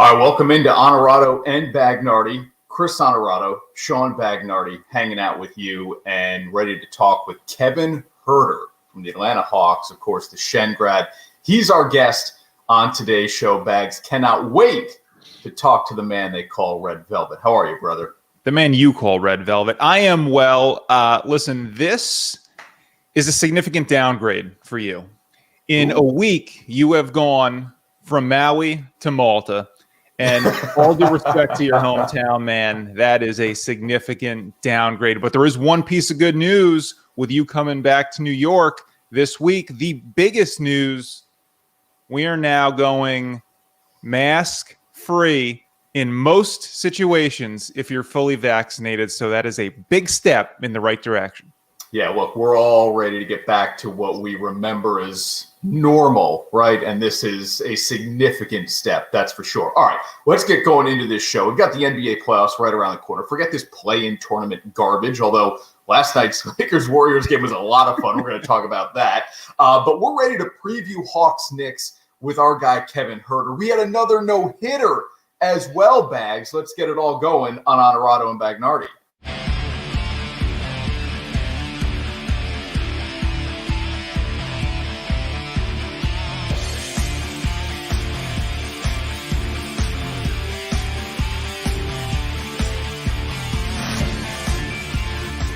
All right, welcome into Onorato and Bagnardi. Chris Onorato, Sean Bagnardi, hanging out with you and ready to talk with Kevin Herter from the Atlanta Hawks, of course, the Shen grad. He's our guest on today's show. Bags cannot wait to talk to the man they call Red Velvet. How are you, brother? The man you call Red Velvet. I am well. Listen, this is a significant downgrade for you. In a week, you have gone from Maui to Malta. And all due respect to your hometown, man, that is a significant downgrade. But there is one piece of good news with you coming back to New York this week. The biggest news, we are now going mask-free in most situations if you're fully vaccinated. So that is a big step in the right direction. Yeah, look, we're all ready to get back to what we remember as normal, right? And this is a significant step, that's for sure. All right, let's get going into this show. We've got the NBA playoffs right around the corner. Forget this play-in tournament garbage, although last night's Lakers-Warriors game was a lot of fun. We're going to talk about that. But we're ready to preview Hawks-Knicks with our guy Kevin Herter. We had another no-hitter as well, Bags. Let's get it all going on Onorato and Bagnardi.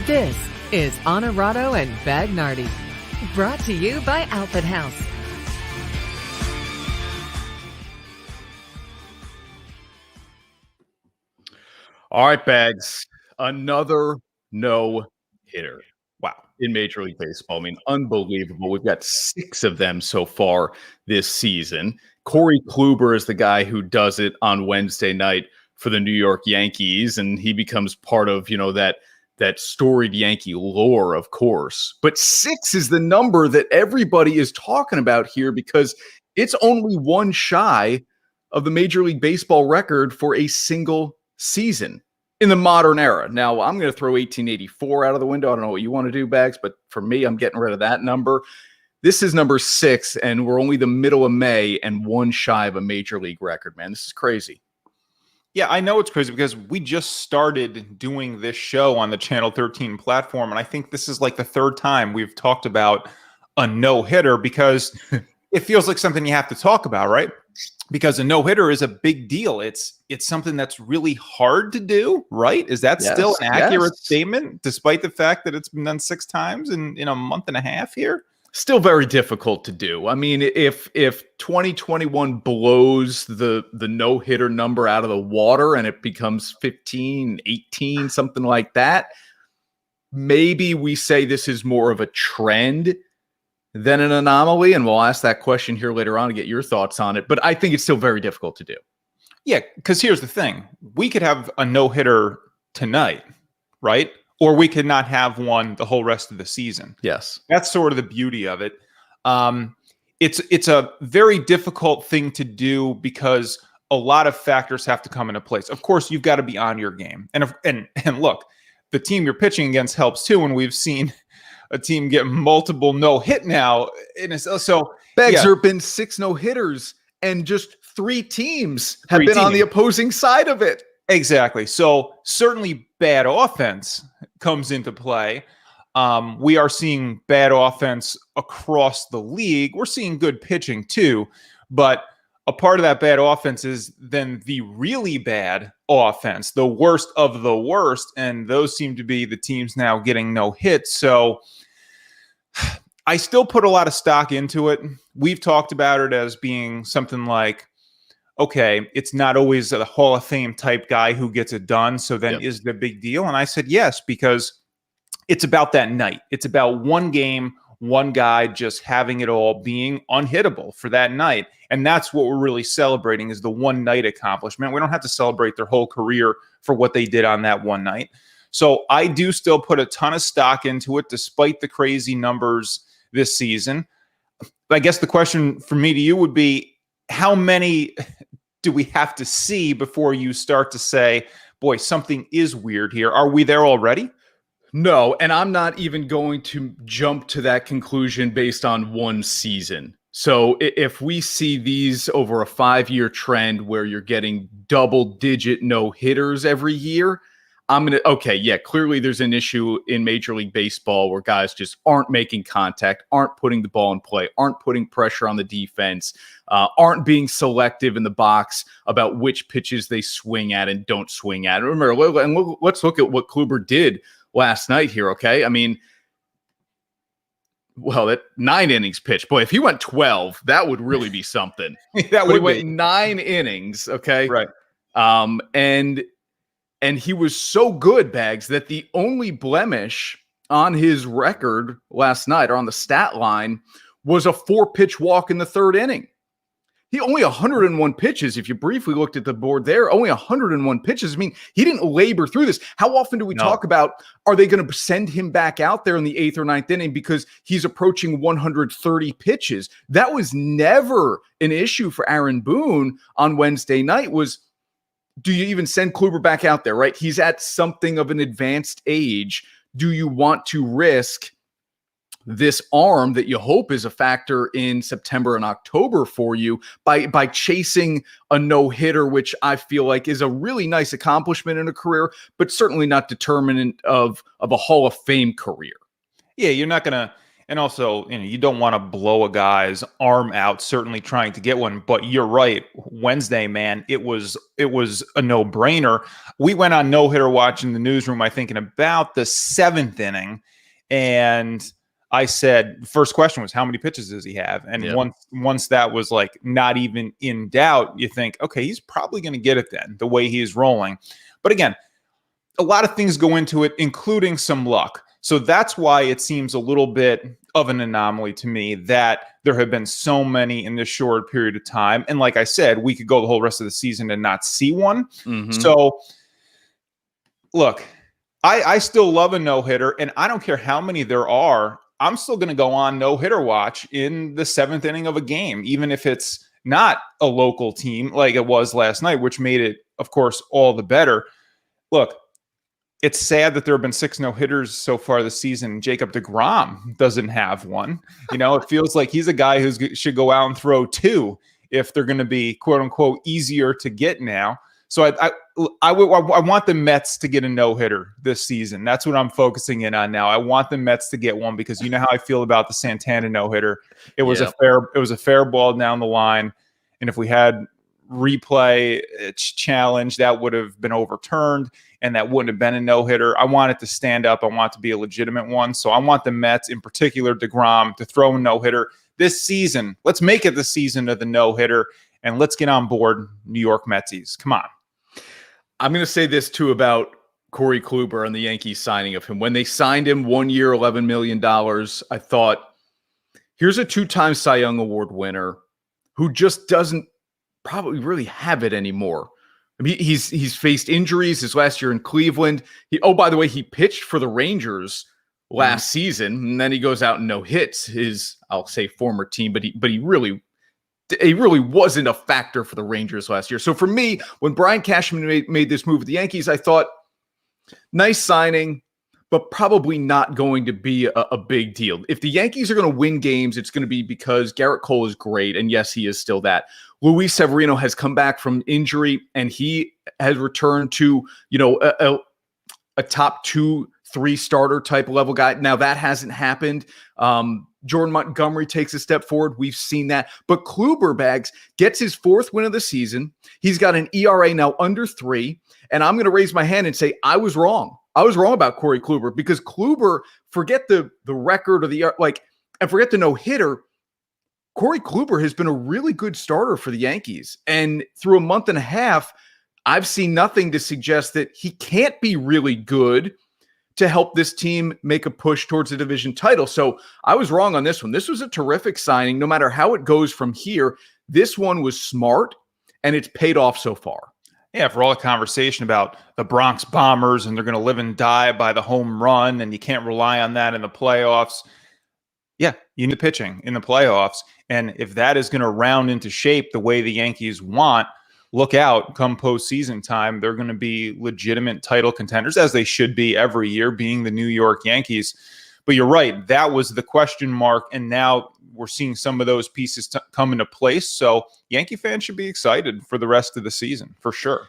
This is Onorato and Bagnardi, brought to you by Outfit House. All right, Bags, another no-hitter. Wow, in Major League Baseball. I mean, unbelievable. We've got 6 of them so far this season. Corey Kluber is the guy who does it on Wednesday night for the New York Yankees, and he becomes part of, that storied Yankee lore, of course. But 6 is the number that everybody is talking about here because it's only one shy of the Major League Baseball record for a single season in the modern era. Now, I'm going to throw 1884 out of the window. I don't know what you want to do, Bags, but for me, I'm getting rid of that number. This is number 6, and we're only the middle of May and one shy of a Major League record, man. This is crazy. Yeah, I know it's crazy because we just started doing this show on the Channel 13 platform, and I think this is like the 3rd time we've talked about a no-hitter because it feels like something you have to talk about, right? Because a no-hitter is a big deal. It's something that's really hard to do, right? Is that still an accurate statement, despite the fact that it's been done 6 times in a month and a half here? Still very difficult to do. I mean, if 2021 blows the no-hitter number out of the water and it becomes 15, 18, something like that, maybe we say this is more of a trend than an anomaly, and we'll ask that question here later on to get your thoughts on it. But I think it's still very difficult to do. Yeah, because here's the thing. We could have a no-hitter tonight, right? Or we could not have one the whole rest of the season. Yes. That's sort of the beauty of it. It's a very difficult thing to do because a lot of factors have to come into place. Of course, you've got to be on your game. And look, the team you're pitching against helps too, and we've seen a team get multiple no-hit now. So Bags, there have been 6 no-hitters, and just 3 teams have been on the opposing side of it. Exactly. So certainly bad offense comes into play. We are seeing bad offense across the league. We're seeing good pitching too, but a part of that bad offense is then the really bad offense, the worst of the worst, and those seem to be the teams now getting no hits. So I still put a lot of stock into it. We've talked about it as being something like, okay, it's not always a Hall of Fame type guy who gets it done. So then is the big deal? And I said, yes, because it's about that night. It's about one game, one guy just having it all, being unhittable for that night. And that's what we're really celebrating is the one night accomplishment. We don't have to celebrate their whole career for what they did on that one night. So I do still put a ton of stock into it, despite the crazy numbers this season. I guess the question for me to you would be, how many do we have to see before you start to say, boy, something is weird here? Are we there already? No, and I'm not even going to jump to that conclusion based on one season. So if we see these over a 5-year trend where you're getting double-digit no-hitters every year, clearly there's an issue in Major League Baseball where guys just aren't making contact, aren't putting the ball in play, aren't putting pressure on the defense, aren't being selective in the box about which pitches they swing at and don't swing at. Remember, let's look at what Kluber did last night here, okay? I mean, well, that 9 innings pitch. Boy, if he went 12, that would really be something. That would went 9 innings, okay? Right. And he was so good, Bags, that the only blemish on his record last night or on the stat line was a 4-pitch walk in the 3rd inning. He only 101 pitches. If you briefly looked at the board there, only 101 pitches. I mean, he didn't labor through this. How often do we talk about, are they going to send him back out there in the 8th or 9th inning because he's approaching 130 pitches? That was never an issue for Aaron Boone on Wednesday night. Do you even send Kluber back out there, right? He's at something of an advanced age. Do you want to risk this arm that you hope is a factor in September and October for you by chasing a no-hitter, which I feel like is a really nice accomplishment in a career, but certainly not determinant of a Hall of Fame career? Yeah, you're not going to. And also, you don't want to blow a guy's arm out, certainly trying to get one. But you're right. Wednesday, man, it was a no-brainer. We went on no-hitter watch in the newsroom, I think, in about the 7th inning. And I said, first question was, how many pitches does he have? And once that was like not even in doubt, you think, okay, he's probably going to get it then, the way he is rolling. But again, a lot of things go into it, including some luck. So that's why it seems a little bit of an anomaly to me that there have been so many in this short period of time. And like I said, we could go the whole rest of the season and not see one. Mm-hmm. So look, I still love a no-hitter, and I don't care how many there are. I'm still going to go on no-hitter watch in the 7th inning of a game, even if it's not a local team like it was last night, which made it, of course, all the better. Look, it's sad that there have been 6 no-hitters so far this season. Jacob deGrom doesn't have one. It feels like he's a guy who should go out and throw 2 if they're going to be, quote-unquote, easier to get now. So I want the Mets to get a no-hitter this season. That's what I'm focusing in on now. I want the Mets to get one because you know how I feel about the Santana no-hitter. It was a fair ball down the line, and if we had replay challenge, that would have been overturned, and that wouldn't have been a no-hitter. I want it to stand up. I want it to be a legitimate one. So I want the Mets, in particular deGrom, to throw a no-hitter this season. Let's make it the season of the no-hitter, and let's get on board, New York Metsies. Come on. I'm going to say this, too, about Corey Kluber and the Yankees signing of him. When they signed him 1 year, $11 million, I thought, here's a 2-time Cy Young Award winner who just doesn't probably really have it anymore. I mean, he's faced injuries his last year in Cleveland. By the way, he pitched for the Rangers last season, and then he goes out and no hits his, I'll say, former team, but he really wasn't a factor for the Rangers last year. So for me, when Brian Cashman made this move with the Yankees, I thought, nice signing, but probably not going to be a big deal. If the Yankees are going to win games, it's going to be because Garrett Cole is great, and yes, he is still that. Luis Severino has come back from injury, and he has returned to, a top 2-3 starter type level guy. Now that hasn't happened. Jordan Montgomery takes a step forward. We've seen that. But Kluber, Bags, gets his 4th win of the season. He's got an ERA now under 3. And I'm going to raise my hand and say I was wrong. I was wrong about Corey Kluber because Kluber, forget the record or and forget the no-hitter. Corey Kluber has been a really good starter for the Yankees. And through a month and a half, I've seen nothing to suggest that he can't be really good to help this team make a push towards the division title. So I was wrong on this one. This was a terrific signing. No matter how it goes from here, this one was smart, and it's paid off so far. Yeah, for all the conversation about the Bronx Bombers and they're going to live and die by the home run and you can't rely on that in the playoffs. Yeah, you need the pitching in the playoffs. And if that is going to round into shape the way the Yankees want, look out, come postseason time, they're going to be legitimate title contenders, as they should be every year, being the New York Yankees. But you're right, that was the question mark. And now we're seeing some of those pieces come into place. So Yankee fans should be excited for the rest of the season, for sure.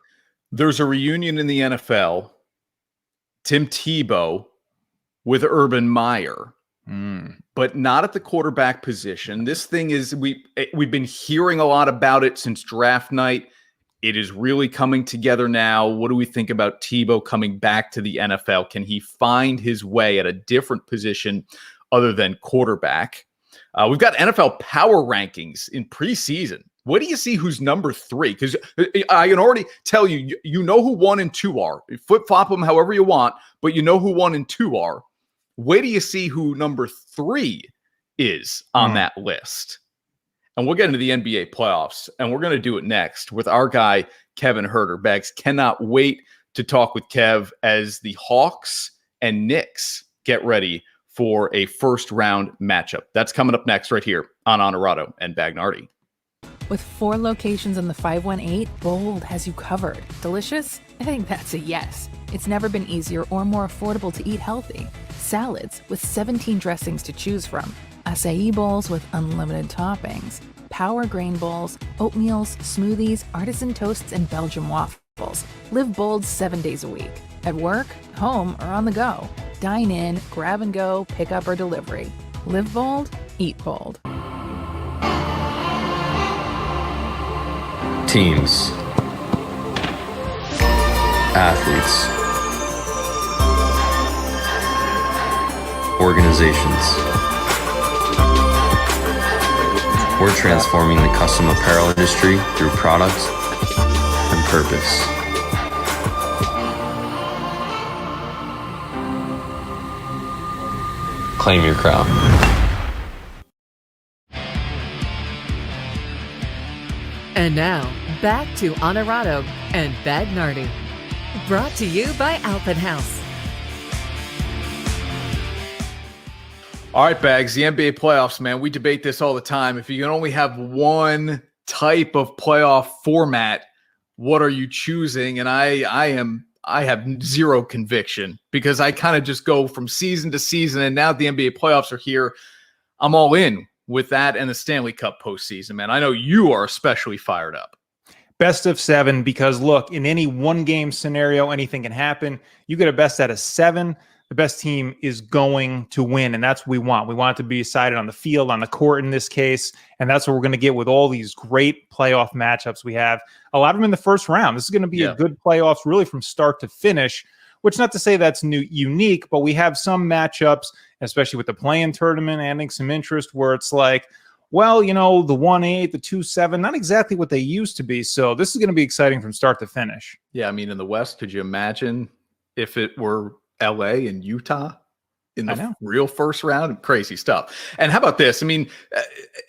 There's a reunion in the NFL. Tim Tebow with Urban Meyer, but not at the quarterback position. This thing is, we've been hearing a lot about it since draft night. It is really coming together now. What do we think about Tebow coming back to the NFL? Can he find his way at a different position other than quarterback? We've got NFL power rankings in preseason. What do you see who's number 3? Because I can already tell you, you know who 1 and 2 are. Flip-flop them however you want, but you know who 1 and 2 are. Where do you see who number 3 is on that list? And we'll get into the NBA playoffs, and we're going to do it next with our guy, Kevin Herter. Bags, cannot wait to talk with Kev as the Hawks and Knicks get ready for a first-round matchup. That's coming up next right here on Onorato and Bagnardi. With 4 locations in the 518, Bold has you covered. Delicious? I think that's a yes. It's never been easier or more affordable to eat healthy. Salads with 17 dressings to choose from. Acai bowls with unlimited toppings. Power grain bowls, oatmeals, smoothies, artisan toasts, and Belgian waffles. Live bold 7 days a week. At work, home, or on the go. Dine in, grab and go, pick up or delivery. Live bold, eat bold. Teams, athletes, organizations. We're transforming the custom apparel industry through product and purpose. Claim your crown. And now, back to Onorato and Bagnardi. Brought to you by Outfit House. All right, Bags, the NBA playoffs, man. We debate this all the time. If you can only have one type of playoff format, what are you choosing? And I have zero conviction because I kind of just go from season to season. And now the NBA playoffs are here. I'm all in with that and the Stanley Cup postseason, man. I know you are especially fired up. Best of 7, because look, in any one game scenario, anything can happen. You get a best out of 7. The best team is going to win, and that's what we want. We want it to be decided on the field, on the court in this case, and that's what we're going to get with all these great playoff matchups we have. A lot of them in the first round. This is going to be a good playoffs really from start to finish, which not to say that's unique, but we have some matchups, especially with the play-in tournament, adding some interest where it's like, well, you know, the 1-8, the 2-7, not exactly what they used to be. So this is going to be exciting from start to finish. Yeah, I mean, in the West, could you imagine if it were LA and Utah in the real first round? Crazy stuff. And how about this? I mean,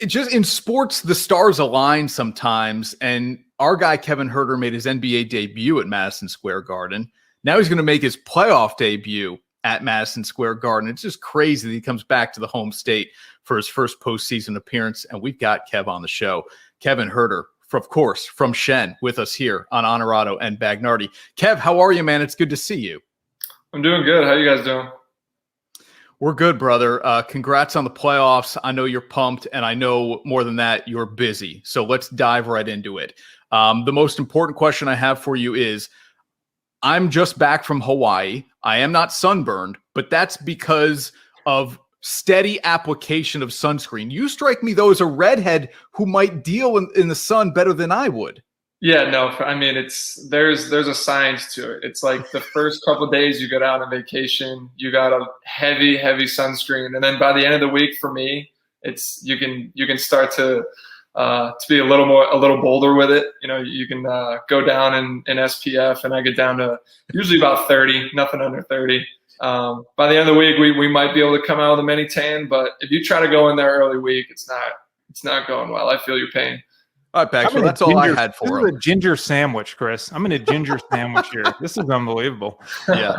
just in sports, the stars align sometimes. And our guy, Kevin Herter, made his NBA debut at Madison Square Garden. Now he's going to make his playoff debut at Madison Square Garden. It's just crazy that he comes back to the home state for his first postseason appearance. And we've got Kev on the show. Kevin Herter, of course, from Shen, with us here on Onorato and Bagnardi. Kev, how are you, man? It's good to see you. I'm doing good. How you guys doing? We're good, brother. Congrats on the playoffs. I know you're pumped, and I know more than that, you're busy. So let's dive right into it. The most important question I have for you is, I'm just back from Hawaii. I am not sunburned, but that's because of steady application of sunscreen. You strike me, though, as a redhead who might deal in the sun better than I would. Yeah, no, I mean, there's a science to it. It's like the first couple of days you go down on vacation, you got a heavy sunscreen, and then by the end of the week, for me, it's you can start to be a little bolder with it. You know, you can go down in SPF, and I get down to usually about 30, nothing under 30. By the end of the week, we might be able to come out with a mini tan, but if you try to go in there early week, it's not going well. I feel your pain. All right, Baxter, that's all I had for him. This is a ginger sandwich, Chris. I'm in a ginger sandwich here. This is unbelievable. Yeah.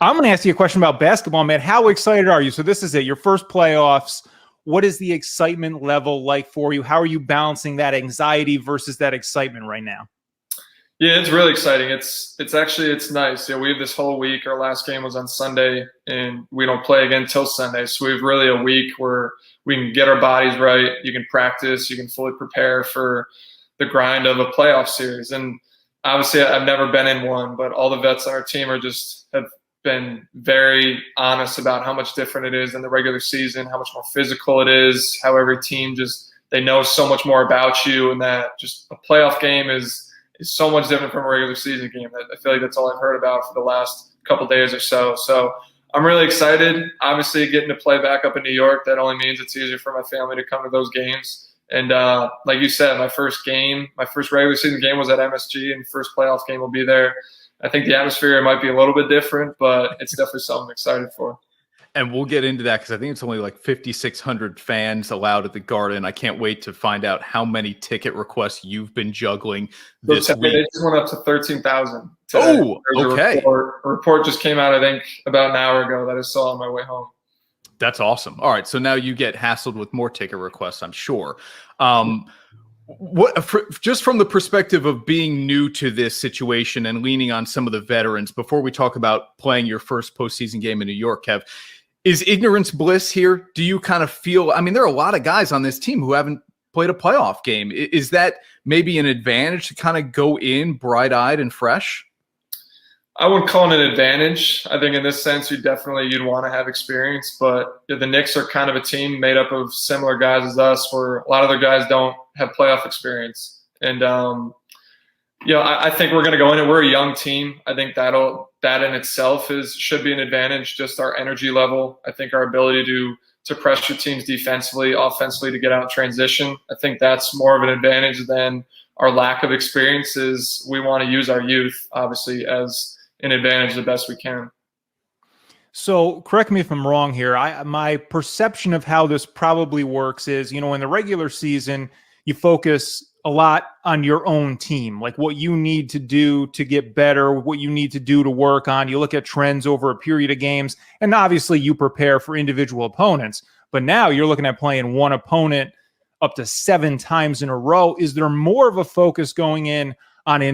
I'm going to ask you a question about basketball, man. How excited are you? So this is it, your first playoffs. What is the excitement level like for you? How are you balancing that anxiety versus that excitement right now? Yeah, it's really exciting. It's nice. We have this whole week. Our last game was on Sunday, and we don't play again till Sunday. So we have really a week where we can get our bodies right. You can practice. You can fully prepare for the grind of a playoff series. And obviously, I've never been in one, but all the vets on our team have been very honest about how much different it is than the regular season, how much more physical it is, how every team they know so much more about you, and that just a playoff game is so much different from a regular season game. I feel like that's all I've heard about for the last couple of days or so. So I'm really excited. Obviously, getting to play back up in New York, that only means it's easier for my family to come to those games. And like you said, my first regular season game was at MSG, and first playoff game will be there. I think the atmosphere might be a little bit different, but it's definitely something I'm excited for. And we'll get into that because I think it's only like 5,600 fans allowed at the Garden. I can't wait to find out how many ticket requests you've been juggling this week. They just went up to 13,000. Oh, okay. A report just came out, I think, about an hour ago that I saw on my way home. That's awesome. All right, so now you get hassled with more ticket requests, I'm sure. Just from the perspective of being new to this situation and leaning on some of the veterans, before we talk about playing your first postseason game in New York, Kev, is ignorance bliss here? Do you kind of feel, I mean, there are a lot of guys on this team who haven't played a playoff game. Is that maybe an advantage to kind of go in bright-eyed and fresh? I wouldn't call it an advantage. I think in this sense, you'd want to have experience, but the Knicks are kind of a team made up of similar guys as us, where a lot of their guys don't have playoff experience. And, I think we're going to go in and we're a young team. I think that in itself should be an advantage, just our energy level. I think our ability to pressure teams defensively, offensively, to get out in transition. I think that's more of an advantage than our lack of experience. Is we want to use our youth, obviously, as an advantage the best we can. So correct me if I'm wrong here. My perception of how this probably works is, in the regular season, you focus a lot on your own team, like what you need to do to get better, what you need to do to work on. You look at trends over a period of games, and obviously you prepare for individual opponents. But now you're looking at playing one opponent up to 7 times in a row. Is there more of a focus going in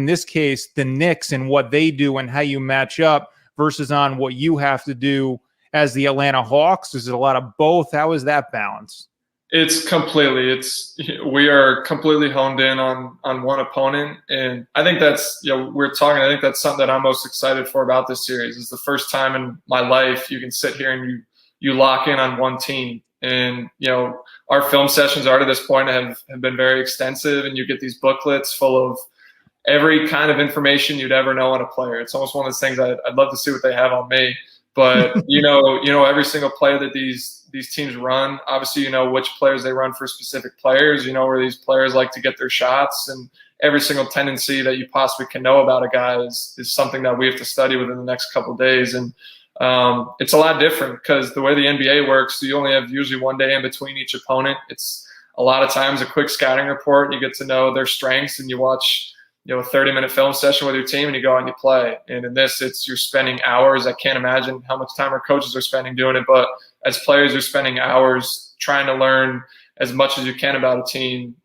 this case, the Knicks and what they do and how you match up versus on what you have to do as the Atlanta Hawks? Is it a lot of both? How is that balance? We are completely honed in on one opponent. And I think that's, I think that's something that I'm most excited for about this series. It's the first time in my life you can sit here and you lock in on one team. And, our film sessions are to this point have been very extensive, and you get these booklets full of every kind of information you'd ever know on a player. It's almost one of those things I'd love to see what they have on me. But, every single play that these teams run, obviously, which players they run for specific players, where these players like to get their shots, and every single tendency that you possibly can know about a guy is something that we have to study within the next couple of days. And it's a lot different because the way the NBA works, you only have usually one day in between each opponent. It's a lot of times a quick scouting report. You get to know their strengths, and you watch a 30-minute film session with your team, and you go out and you play. And in this, you're spending hours. I can't imagine how much time our coaches are spending doing it, but as players, you're spending hours trying to learn as much as you can about a team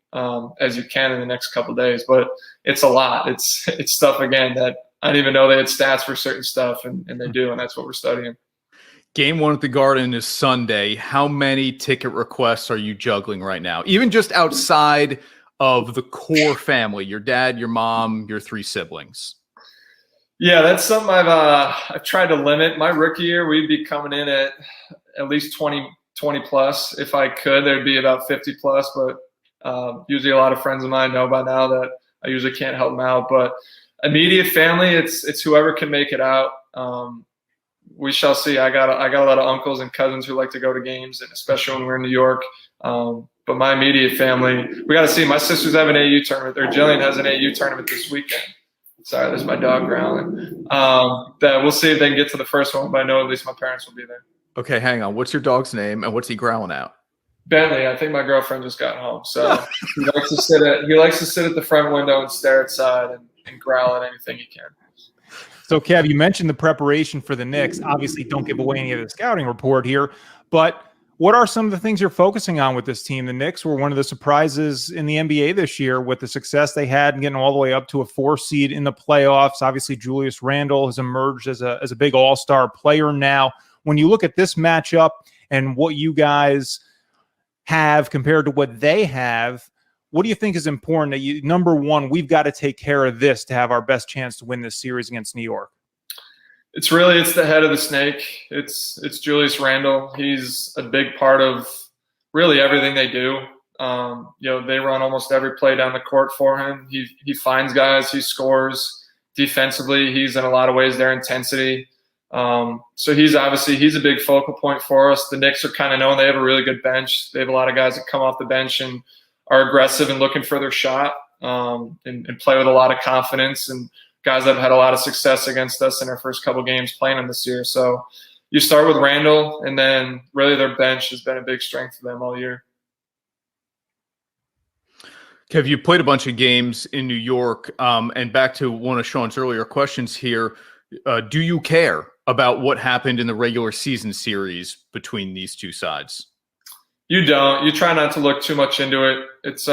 as you can in the next couple of days. But it's a lot. It's stuff, again, that I didn't even know they had stats for certain stuff, and they do, and that's what we're studying. Game 1 at the Garden is Sunday. How many ticket requests are you juggling right now? Even just outside of the core family, your dad, your mom, your 3 siblings. Yeah, that's something I've tried to limit. My rookie year, we'd be coming in at least 20 plus. If I could, there'd be about 50 plus, but usually a lot of friends of mine know by now that I usually can't help them out. But immediate family, it's whoever can make it out. We shall see. I got a lot of uncles and cousins who like to go to games, and especially when we're in New York. But my immediate family, we got to see. My sisters have an AU tournament. Jillian has an AU tournament this weekend. Sorry, there's my dog growling. That we'll see if they can get to the first one, but I know at least my parents will be there. Okay, hang on. What's your dog's name, and what's he growling out? Bentley. I think my girlfriend just got home, so he likes to sit at the front window and stare outside and growl at anything he can. So, Kev, you mentioned the preparation for the Knicks. Obviously, don't give away any of the scouting report here, but What are some of the things you're focusing on with this team? The Knicks were one of the surprises in the NBA this year with the success they had and getting all the way up to a 4 seed in the playoffs. Obviously, Julius Randle has emerged as a big all-star player now. When you look at this matchup and what you guys have compared to what they have, what do you think is important that number one, we've got to take care of this to have our best chance to win this series against New York? It's the head of the snake. It's Julius Randle. He's a big part of really everything they do. They run almost every play down the court for him. He finds guys. He scores. Defensively, he's in a lot of ways their intensity. So he's a big focal point for us. The Knicks are kind of known. They have a really good bench. They have a lot of guys that come off the bench and are aggressive and looking for their shot and play with a lot of confidence, and guys that have had a lot of success against us in our first couple games playing them this year. So you start with Randle, and then really their bench has been a big strength for them all year. Kev, you played a bunch of games in New York, and back to one of Sean's earlier questions here, do you care about what happened in the regular season series between these two sides? You don't. You try not to look too much into it. It's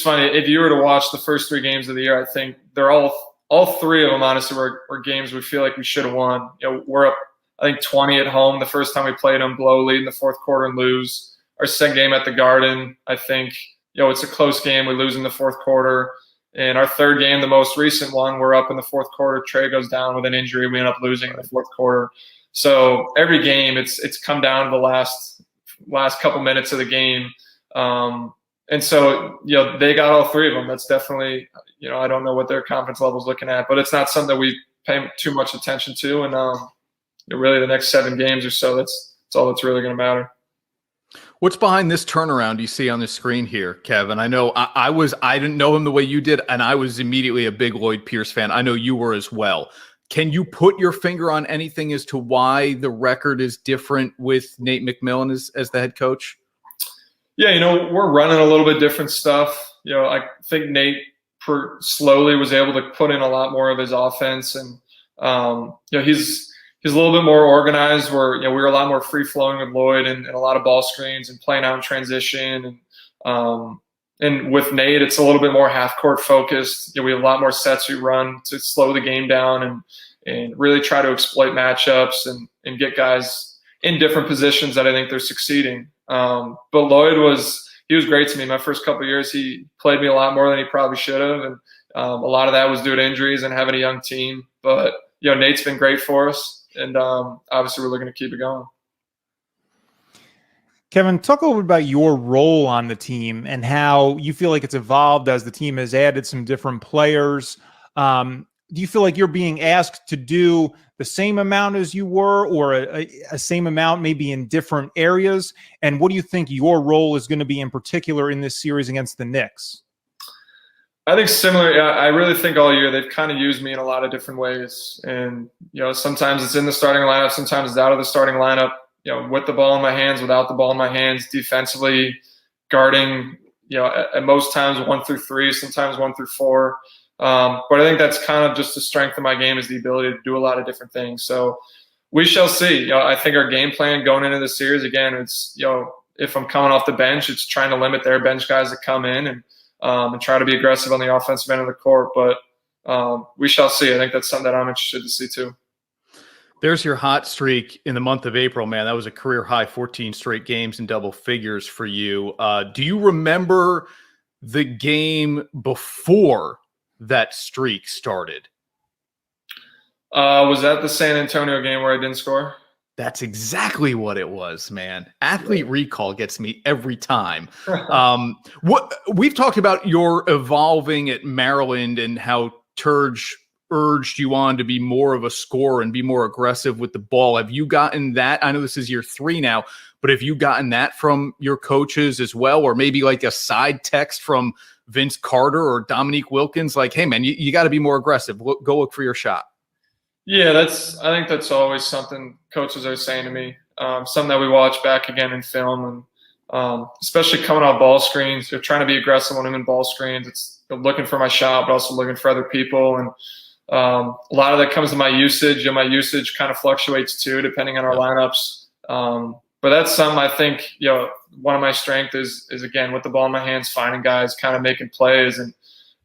funny. If you were to watch the first 3 games of the year, I think they're all 3 of them, honestly, were games we feel like we should have won. We're up, I think, 20 at home the first time we played them, blow lead in the fourth quarter and lose. Our second game at the Garden, I think, it's a close game. We lose in the fourth quarter. And our third game, the most recent one, we're up in the fourth quarter. Trey goes down with an injury. We end up losing in the fourth quarter. So every game, it's come down to the last couple minutes of the game. And so, they got all 3 of them. That's definitely, I don't know what their confidence level is looking at, but it's not something that we pay too much attention to. And really the next 7 games or so, that's all that's really going to matter. What's behind this turnaround you see on the screen here, Kevin? I know I didn't know him the way you did, and I was immediately a big Lloyd Pierce fan. I know you were as well. Can you put your finger on anything as to why the record is different with Nate McMillan as the head coach? Yeah, we're running a little bit different stuff. I think Nate slowly was able to put in a lot more of his offense, and he's a little bit more organized. Where we were a lot more free flowing with Lloyd and a lot of ball screens and playing out in transition, and with Nate it's a little bit more half court focused. We have a lot more sets we run to slow the game down and really try to exploit matchups and get guys in different positions that I think they're succeeding. But Lloyd was great to me. My first couple of years, he played me a lot more than he probably should have. And a lot of that was due to injuries and having a young team. But, Nate's been great for us. And obviously we're looking to keep it going. Kevin, talk a little bit about your role on the team and how you feel like it's evolved as the team has added some different players. Do you feel like you're being asked to do the same amount as you were, or a same amount maybe in different areas? And what do you think your role is going to be in particular in this series against the Knicks? I think similar. Yeah, I really think all year they've kind of used me in a lot of different ways. And, sometimes it's in the starting lineup, sometimes it's out of the starting lineup, with the ball in my hands, without the ball in my hands, defensively, guarding, at most times 1 through 3, sometimes 1 through 4. But I think that's kind of just the strength of my game, is the ability to do a lot of different things. So we shall see. I think our game plan going into the series, again, it's, if I'm coming off the bench, it's trying to limit their bench guys that come in and try to be aggressive on the offensive end of the court. But we shall see. I think that's something that I'm interested to see too. There's your hot streak in the month of April, man. That was a career high, 14 straight games in double figures for you. Do you remember the game before that streak started? Was that the San Antonio game where I didn't score? That's exactly what it was, man. Athlete recall gets me every time. What we've talked about, your evolving at Maryland and how Turge urged you on to be more of a scorer and be more aggressive with the ball. Have you gotten that? I know this is year 3 now, but have you gotten that from your coaches as well? Or maybe like a side text from Vince Carter or Dominique Wilkins, like, hey man, you got to be more aggressive. Go look for your shot. Yeah, I think that's always something coaches are saying to me. Something that we watch back again in film, and especially coming off ball screens. They're trying to be aggressive when I'm in ball screens. It's looking for my shot, but also looking for other people. And a lot of that comes to my usage. My usage kind of fluctuates too, depending on our lineups. But that's something I think, one of my strengths is again, with the ball in my hands, finding guys, kind of making plays. And,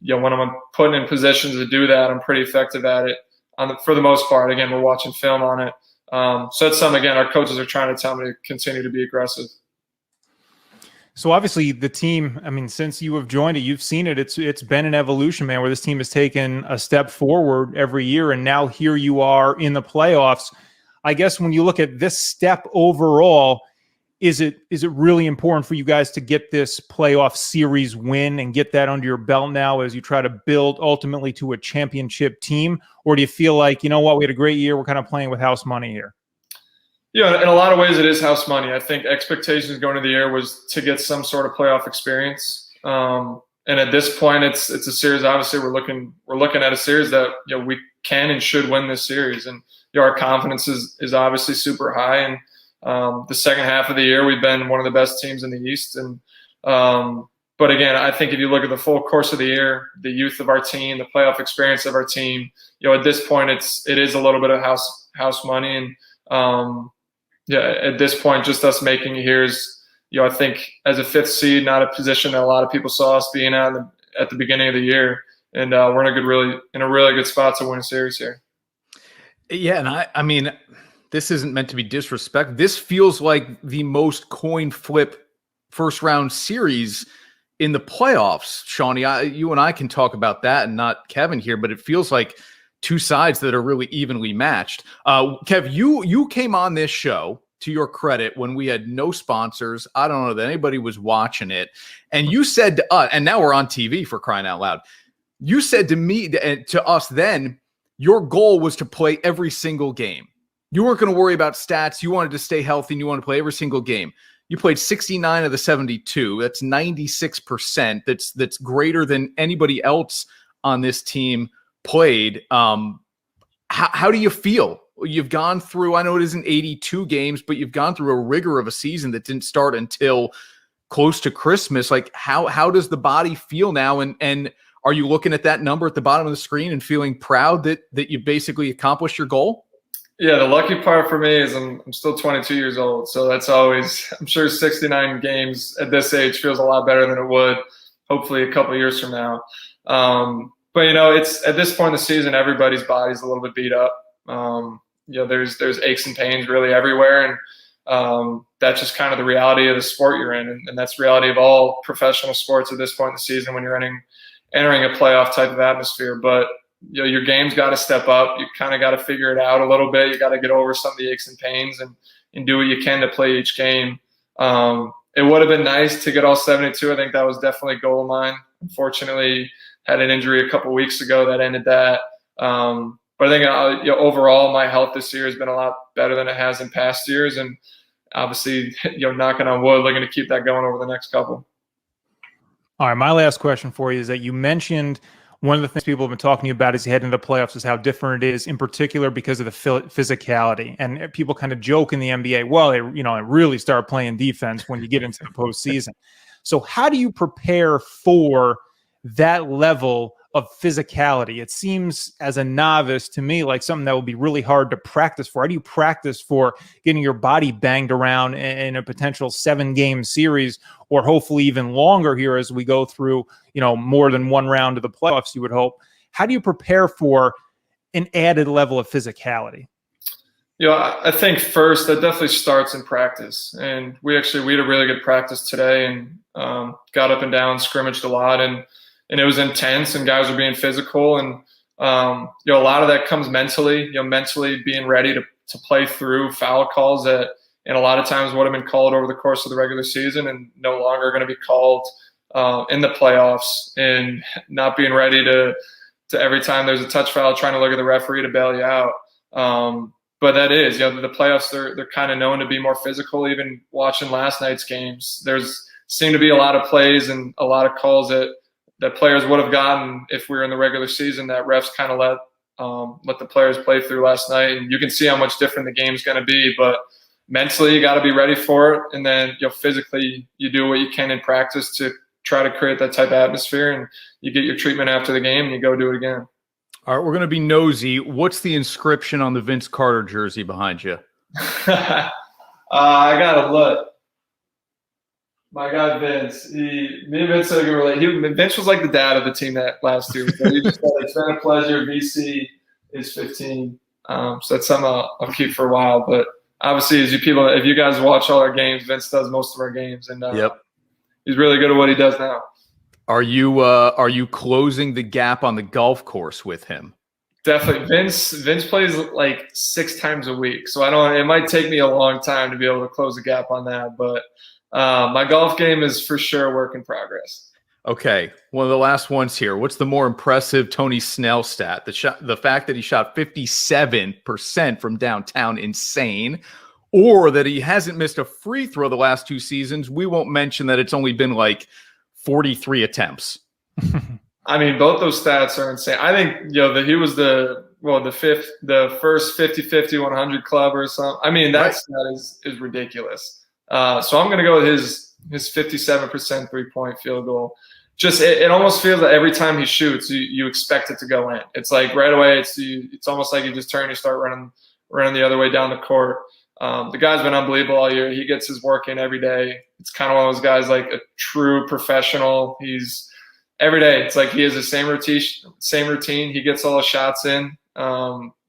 when I'm put in positions to do that, I'm pretty effective at it for the most part. Again, we're watching film on it. So it's something, again, our coaches are trying to tell me to continue to be aggressive. So obviously the team, I mean, since you have joined it, you've seen it. It's been an evolution, man, where this team has taken a step forward every year. And now here you are in the playoffs. I guess when you look at this step overall, is it really important for you guys to get this playoff series win and get that under your belt now as you try to build ultimately to a championship team? Or do you feel like, you know what, we had a great year, we're kind of playing with house money here? Yeah, in a lot of ways it is house money. I think expectations going into the year was to get some sort of playoff experience. And at this point, it's a series. Obviously, we're looking at a series that we can and should win this series, and our confidence is obviously super high. And the second half of the year, we've been one of the best teams in the East. And but again, I think if you look at the full course of the year, the youth of our team, the playoff experience of our team, at this point, it is a little bit of house money. And at this point, just us making it here is, I think as a fifth seed, not a position that a lot of people saw us being at the beginning of the year. And we're in a really good spot to win a series here. Yeah, and I mean, this isn't meant to be disrespect. This feels like the most coin flip first round series in the playoffs. Shawnee, you and I can talk about that, and not Kevin here, but it feels like two sides that are really evenly matched. Kev, you came on this show, to your credit, when we had no sponsors. I don't know that anybody was watching it. And you said to us, and now we're on TV, for crying out loud. You said to me and to us then, your goal was to play every single game. You weren't going to worry about stats. You wanted to stay healthy, and you wanted to play every single game. You played 69 of the 72. That's 96%. That's greater than anybody else on this team played. How do you feel? You've gone through, I know it isn't 82 games, but you've gone through a rigor of a season that didn't start until close to Christmas. Like, how does the body feel now? And are you looking at that number at the bottom of the screen and feeling proud that you basically accomplished your goal? Yeah, the lucky part for me is I'm still 22 years old. So that's always, I'm sure 69 games at this age feels a lot better than it would hopefully a couple of years from now. But, it's at this point in the season, everybody's body's a little bit beat up. There's aches and pains really everywhere. And that's just kind of the reality of the sport you're in. And that's the reality of all professional sports at this point in the season when you're entering a playoff type of atmosphere. But, your game's got to step up. You kind of got to figure it out a little bit. You got to get over some of the aches and pains and do what you can to play each game. It would have been nice to get all 72. I think that was definitely a goal of mine. Unfortunately, had an injury a couple of weeks ago that ended that. But I think overall, my health this year has been a lot better than it has in past years. And obviously, knocking on wood, looking to keep that going over the next couple. All right, my last question for you is that you mentioned one of the things people have been talking about as you head into the playoffs is how different it is, in particular because of the physicality. And people kind of joke in the NBA, well, they really start playing defense when you get into the postseason. So how do you prepare for that level of physicality? It seems as a novice to me like something that will be really hard to practice for. How do you practice for getting your body banged around in a potential 7-game series, or hopefully even longer here as we go through, more than one round of the playoffs, you would hope? How do you prepare for an added level of physicality? I think first that definitely starts in practice. And we had a really good practice today and got up and down, scrimmaged a lot, and it was intense, and guys were being physical. And, a lot of that comes mentally, mentally being ready to play through foul calls that, and a lot of times would have been called over the course of the regular season and no longer going to be called in the playoffs, and not being ready to every time there's a touch foul, trying to look at the referee to bail you out. But that is, the playoffs, they're kind of known to be more physical. Even watching last night's games, there's seemed to be a lot of plays and a lot of calls that players would have gotten if we were in the regular season that refs kind of let the players play through last night. And you can see how much different the game's going to be. But mentally, you got to be ready for it. And then physically, you do what you can in practice to try to create that type of atmosphere. And you get your treatment after the game and you go do it again. All right, we're going to be nosy. What's the inscription on the Vince Carter jersey behind you? I gotta look. My guy Vince, me and Vince can relate. Vince was like the dad of the team that last year. So he just said, it's been a pleasure. VC is 15, so that's something I'll keep for a while. But obviously, if you guys watch all our games, Vince does most of our games, and he's really good at what he does now. Are you closing the gap on the golf course with him? Definitely. Vince plays like 6 times a week, so it might take me a long time to be able to close the gap on that, but my golf game is for sure a work in progress. Okay, one of the last ones here. What's the more impressive Tony Snell stat? The fact that he shot 57% from downtown, insane, or that he hasn't missed a free throw the last 2 seasons? We won't mention that it's only been like 43 attempts. I mean, both those stats are insane. I think that he was the first 50-50 100 club or something. I mean, that stat is ridiculous. So I'm going to go with his 57% 3-point field goal. Just it almost feels that every time he shoots, you expect it to go in. It's like right away. It's almost like you just turn, you start running the other way down the court. The guy's been unbelievable all year. He gets his work in every day. It's kind of one of those guys, like a true professional. He's every day. It's like he has the same routine. He gets all the shots in.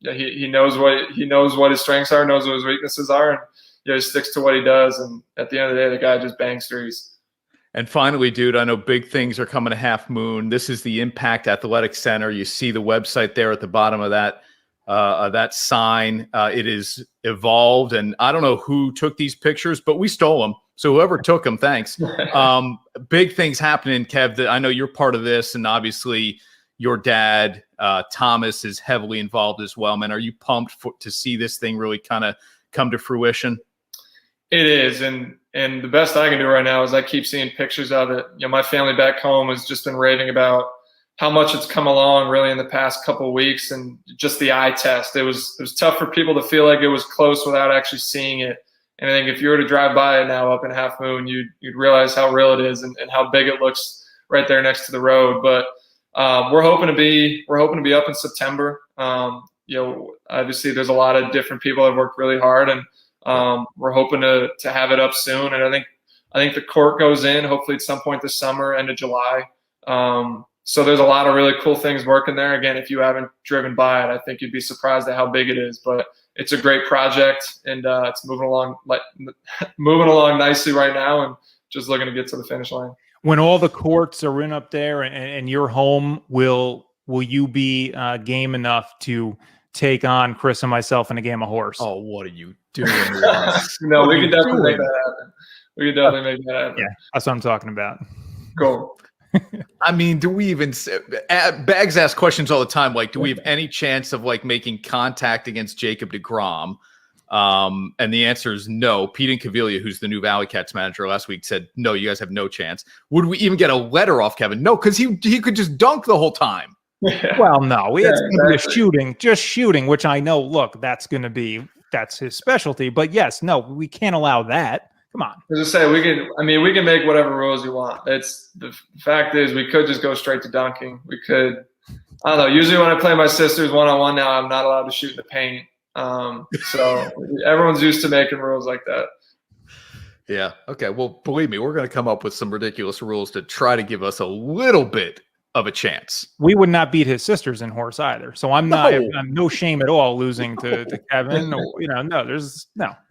He knows what his strengths are, knows what his weaknesses are, and he sticks to what he does. And at the end of the day, the guy just bangs threes. And finally, dude, I know big things are coming to Half Moon. This is the Impact Athletic Center. You see the website there at the bottom of that sign. It is evolved, and I don't know who took these pictures, but we stole them. So whoever took them, thanks. Big things happening, Kev. That I know you're part of this, and obviously your dad, Thomas, is heavily involved as well. Man, are you pumped to see this thing really kind of come to fruition? It is, and the best I can do right now is I keep seeing pictures of it. My family back home has just been raving about how much it's come along really in the past couple of weeks, and just the eye test. It was tough for people to feel like it was close without actually seeing it. And I think if you were to drive by it now up in Half Moon, you'd realize how real it is and how big it looks right there next to the road. But we're hoping to be up in September. Obviously there's a lot of different people that have worked really hard, and we're hoping to have it up soon. And I think the court goes in hopefully at some point this summer, end of July. So there's a lot of really cool things working there. Again, if you haven't driven by it, I think you'd be surprised at how big it is. But it's a great project, and it's moving along nicely right now, and just looking to get to the finish line. When all the courts are in up there and you're home, will you be game enough to take on Chris and myself in a game of horse? Oh, what are you doing? No, we can definitely make that happen. Yeah, that's what I'm talking about. Cool. I mean, do we even Bags ask questions all the time, like, do we have any chance of like making contact against Jacob deGrom? And the answer is no. Pete Incaviglia, who's the new Valley Cats manager, last week said, no, you guys have no chance. Would we even get a letter off Kevin? No, because he could just dunk the whole time. Well, no, it's going to be just shooting, which I know, look, that's his specialty. But yes, no, we can't allow that. Come on. As I say, we can make whatever rules you want. It's the fact is we could just go straight to dunking. We could, I don't know. Usually when I play my sisters one-on-one now, I'm not allowed to shoot in the paint. So everyone's used to making rules like that. Yeah. Okay. Well, believe me, we're going to come up with some ridiculous rules to try to give us a little bit of a chance. We would not beat his sisters in horse either. So I'm no shame at all losing to Kevin. We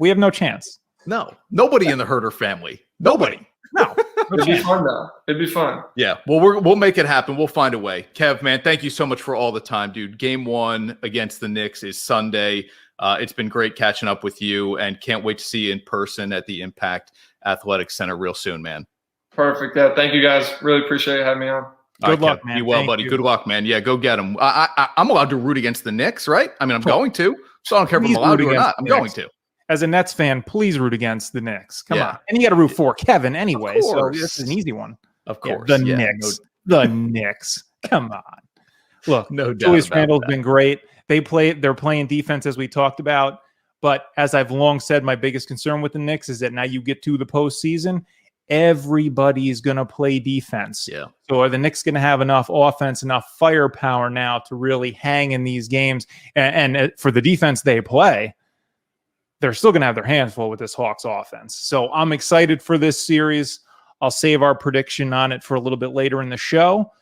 have no chance. No, nobody in the Herter family. Nobody. No. It'd be fun though. It'd be fun. Yeah. Well, we'll make it happen. We'll find a way. Kev, man, thank you so much for all the time, dude. Game 1 against the Knicks is Sunday. It's been great catching up with you, and can't wait to see you in person at the Impact Athletic Center real soon, man. Perfect. Yeah. Thank you guys. Really appreciate you having me on. Good luck, Kev, man. Be well, Thank buddy. you. Good luck, man. Yeah, go get them. I'm allowed to root against the Knicks, right? I mean, I'm going to. So I don't care if I'm allowed to or not. I'm going to. As a Nets fan, please root against the Knicks. Come on. And you got to root for Kevin anyway. So this is an easy one. Of course. The Knicks. The Knicks. Come on. Look, no doubt. Julius Randle's been great. They're playing defense as we talked about. But as I've long said, my biggest concern with the Knicks is that now you get to the postseason, everybody's going to play defense. Yeah. So are the Knicks going to have enough offense, enough firepower now to really hang in these games? And for the defense they play, they're still going to have their hands full with this Hawks offense. So I'm excited for this series. I'll save our prediction on it for a little bit later in the show,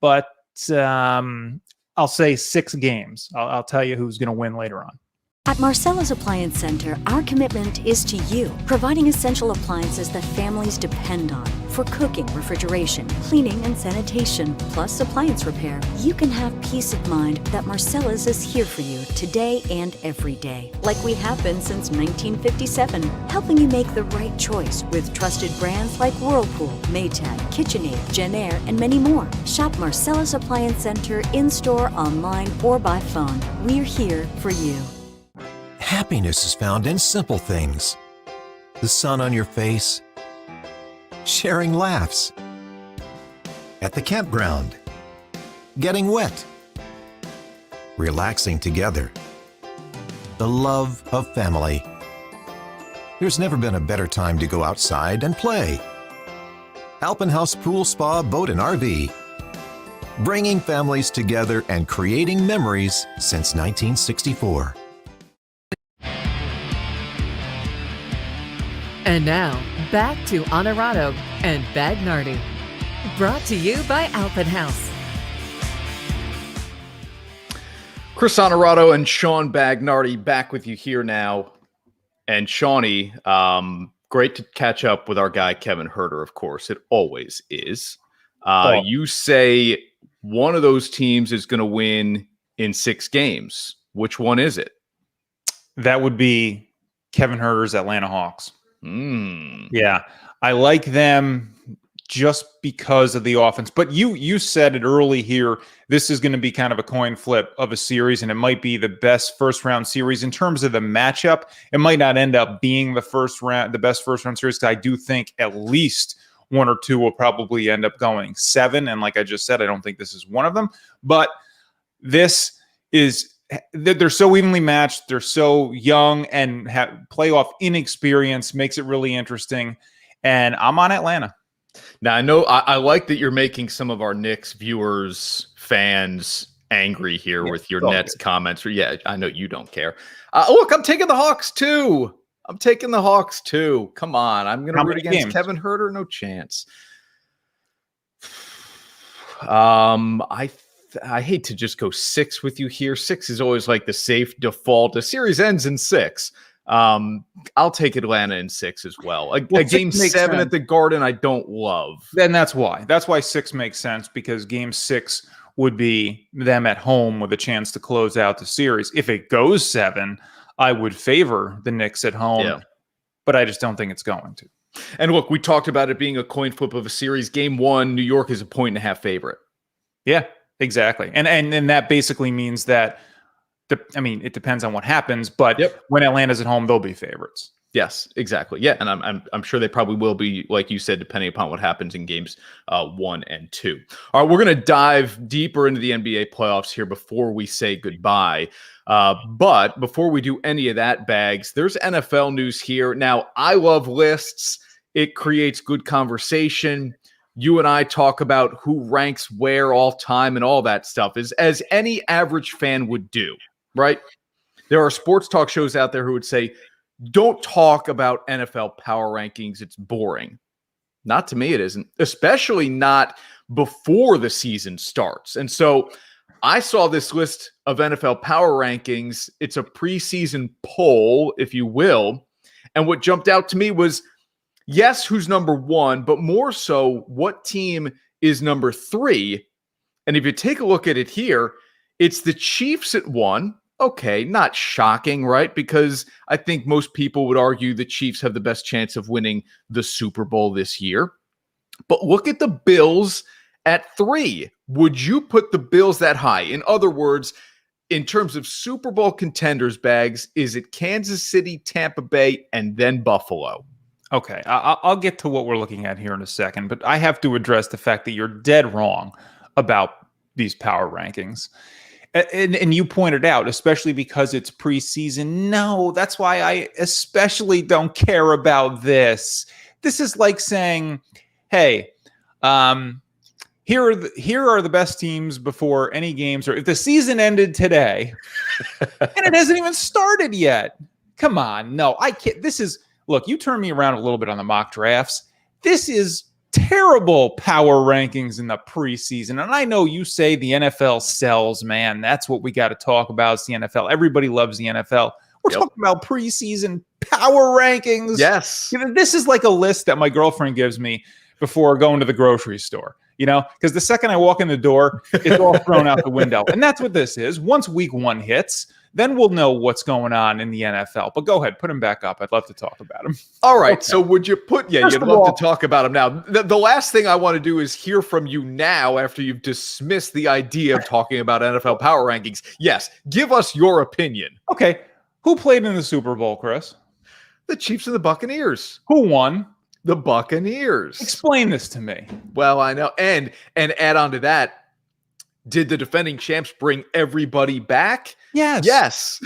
but I'll say 6 games. I'll tell you who's going to win later on. At Marcella's Appliance Center, our commitment is to you, providing essential appliances that families depend on. For cooking, refrigeration, cleaning, and sanitation, plus appliance repair, you can have peace of mind that Marcella's is here for you today and every day. Like we have been since 1957, helping you make the right choice with trusted brands like Whirlpool, Maytag, KitchenAid, JennAir, and many more. Shop Marcella's Appliance Center in-store, online, or by phone. We're here for you. Happiness is found in simple things. The sun on your face, sharing laughs, at the campground, getting wet, relaxing together, the love of family. There's never been a better time to go outside and play. Alpenhaus Pool Spa Boat and RV, bringing families together and creating memories since 1964. And now, back to Onorato and Bagnardi. Brought to you by Alpenhaus. Chris Onorato and Sean Bagnardi back with you here now. And Shawnee, great to catch up with our guy, Kevin Herter, of course. It always is. You say one of those teams is going to win in 6 games. Which one is it? That would be Kevin Herter's Atlanta Hawks. Yeah, I like them just because of the offense. But you said it early here. This is going to be kind of a coin flip of a series, and it might be the best first-round series in terms of the matchup. It might not end up being the best first-round series, because I do think at least 1 or 2 will probably end up going 7. And like I just said, I don't think this is one of them. But this is... they're so evenly matched. They're so young, and have playoff inexperience makes it really interesting. And I'm on Atlanta. Now, I know I like that you're making some of our Knicks viewers, fans angry here with your Nets comments. Yeah, I know you don't care. Look, I'm taking the Hawks too. Come on. I'm going to root against Kevin Herter. No chance. I hate to just go 6 with you here. 6 is always like the safe default. The series ends in 6. I'll take Atlanta in 6 as well. A game 7 at the Garden, I don't love. Then that's why. That's why 6 makes sense, because game 6 would be them at home with a chance to close out the series. If it goes 7, I would favor the Knicks at home, but I just don't think it's going to. And look, we talked about it being a coin flip of a series. Game 1, New York is a 1.5 favorite. Yeah. Exactly. And that basically means that, it depends on what happens, but when Atlanta's at home, they'll be favorites. Yes, exactly. Yeah, and I'm sure they probably will be, like you said, depending upon what happens in games 1 and 2. All right, we're going to dive deeper into the NBA playoffs here before we say goodbye. But before we do any of that, Bags, there's NFL news here. Now, I love lists. It creates good conversation. You and I talk about who ranks where all time and all that stuff, as any average fan would do, right? There are sports talk shows out there who would say, don't talk about NFL power rankings. It's boring. Not to me, it isn't, especially not before the season starts. And so I saw this list of NFL power rankings. It's a preseason poll, if you will. And what jumped out to me was, yes, who's number 1, but more so, what team is number 3? And if you take a look at it here, it's the Chiefs at 1. Okay, not shocking, right? Because I think most people would argue the Chiefs have the best chance of winning the Super Bowl this year. But look at the Bills at 3. Would you put the Bills that high? In other words, in terms of Super Bowl contenders, Bags, is it Kansas City, Tampa Bay, and then Buffalo? Okay, I'll get to what we're looking at here in a second, but I have to address the fact that you're dead wrong about these power rankings. And you pointed out, especially because it's preseason. No, that's why I especially don't care about this. This is like saying, hey, here are the best teams before any games, or if the season ended today and it hasn't even started yet. Come on. No, I can't. Look, you turned me around a little bit on the mock drafts. This is terrible power rankings in the preseason. And I know you say the NFL sells, man. That's what we got to talk about. It's the NFL. Everybody loves the NFL. We're talking about preseason power rankings. Yes. This is like a list that my girlfriend gives me before going to the grocery store, because the second I walk in the door, it's all thrown out the window. And that's what this is. Once week 1 hits, then we'll know what's going on in the NFL. But go ahead, put him back up. I'd love to talk about him. All right. So would you you'd love to talk about him now. The last thing I want to do is hear from you now after you've dismissed the idea of talking about NFL power rankings. Yes. Give us your opinion. Okay. Who played in the Super Bowl, Chris? The Chiefs and the Buccaneers. Who won? The Buccaneers. Explain this to me. Well, I know. And add on to that, did the defending champs bring everybody back? Yes. Yes.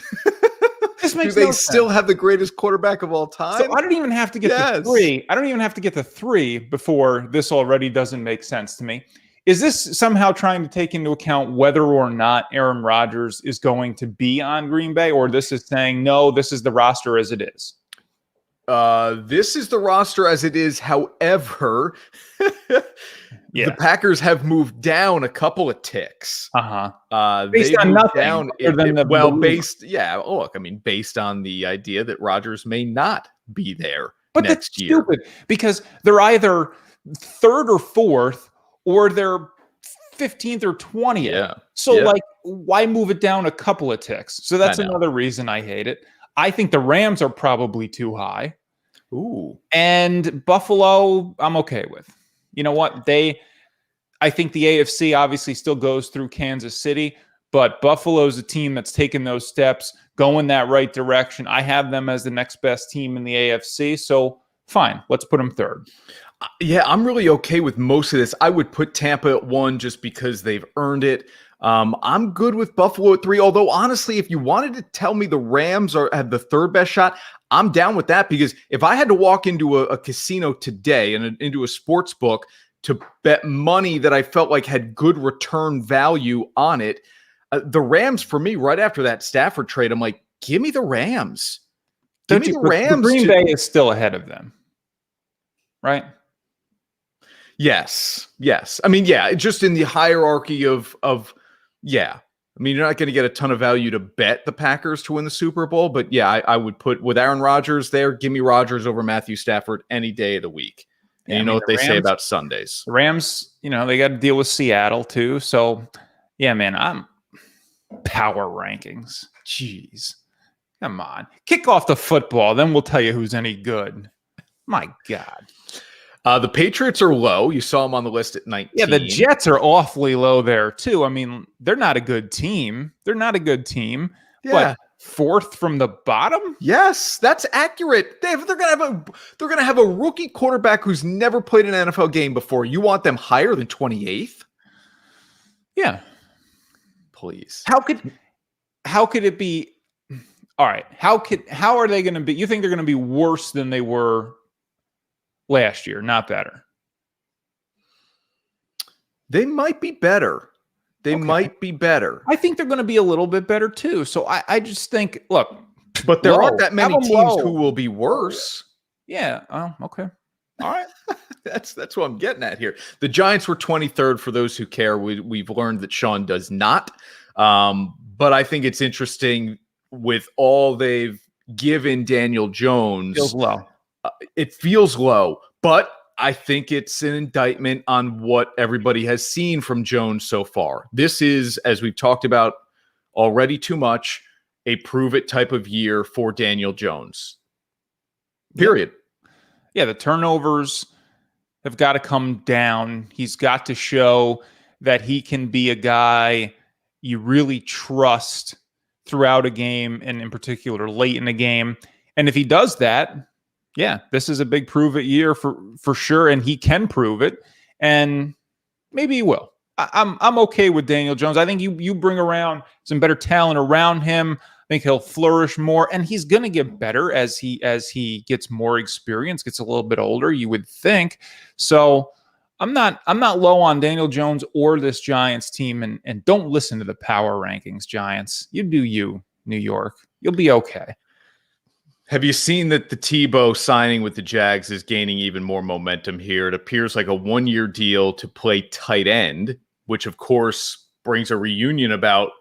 This makes Do they no still sense. have the greatest quarterback of all time? So I don't even have to get to 3. I don't even have to get to 3 before this already doesn't make sense to me. Is this somehow trying to take into account whether or not Aaron Rodgers is going to be on Green Bay, or this is saying, no, this is the roster as it is? This is the roster as it is. However, the Packers have moved down a couple of ticks. Based on nothing. Based on the idea that Rodgers may not be there but next that's year. Stupid because they're either 3rd or 4th, or they're 15th or 20th. Yeah. So why move it down a couple of ticks? So that's another reason I hate it. I think the Rams are probably too high. Ooh. And Buffalo, I'm okay with. You know what? I think the AFC obviously still goes through Kansas City, but Buffalo's a team that's taken those steps, going that right direction. I have them as the next best team in the AFC. So fine, let's put them 3rd. Yeah, I'm really okay with most of this. I would put Tampa at 1 just because they've earned it. I'm good with Buffalo at 3. Although, honestly, if you wanted to tell me the Rams have the 3rd best shot, I'm down with that. Because if I had to walk into a casino today and into a sports book to bet money that I felt like had good return value on it, the Rams, for me, right after that Stafford trade, I'm like, give me the Rams. Give me the Rams. Green Bay is still ahead of them, right? Yes. I mean, just in the hierarchy of I mean, you're not going to get a ton of value to bet the Packers to win the Super Bowl, but I would put with Aaron Rodgers there. Give me Rodgers over Matthew Stafford any day of the week. And you know what they say about Sundays. The Rams, they got to deal with Seattle too. So, man, I'm power rankings. Jeez, come on, kick off the football, then we'll tell you who's any good. My God. The Patriots are low. You saw them on the list at 19. Yeah, the Jets are awfully low there, too. I mean, they're not a good team. Yeah. But 4th from the bottom? Yes, that's accurate. They're gonna have a rookie quarterback who's never played an NFL game before. You want them higher than 28th? Yeah. Please. How could it be? All right. How are they going to be? You think they're going to be worse than they were last year, not better? They might be better. Might be better. I think they're going to be a little bit better too. So I just think, look. But there aren't that many teams who will be worse. Yeah. Oh, okay. All right. That's what I'm getting at here. The Giants were 23rd for those who care. We've learned that Sean does not. But I think it's interesting with all they've given Daniel Jones. Feels low. It feels low, but I think it's an indictment on what everybody has seen from Jones so far. This is, as we've talked about already too much, a prove it type of year for Daniel Jones. Period. Yeah, the turnovers have got to come down. He's got to show that he can be a guy you really trust throughout a game, and in particular late in the game. And if he does that, this is a big prove it year for sure, and he can prove it, and maybe he will. I'm okay with Daniel Jones. I think you bring around some better talent around him. I think he'll flourish more, and he's going to get better as he gets more experience, gets a little bit older, you would think. So I'm not low on Daniel Jones or this Giants team, and don't listen to the power rankings, Giants. You do you, New York. You'll be okay. Have you seen that the Tebow signing with the Jags is gaining even more momentum here? It appears like a 1-year deal to play tight end, which of course brings a reunion about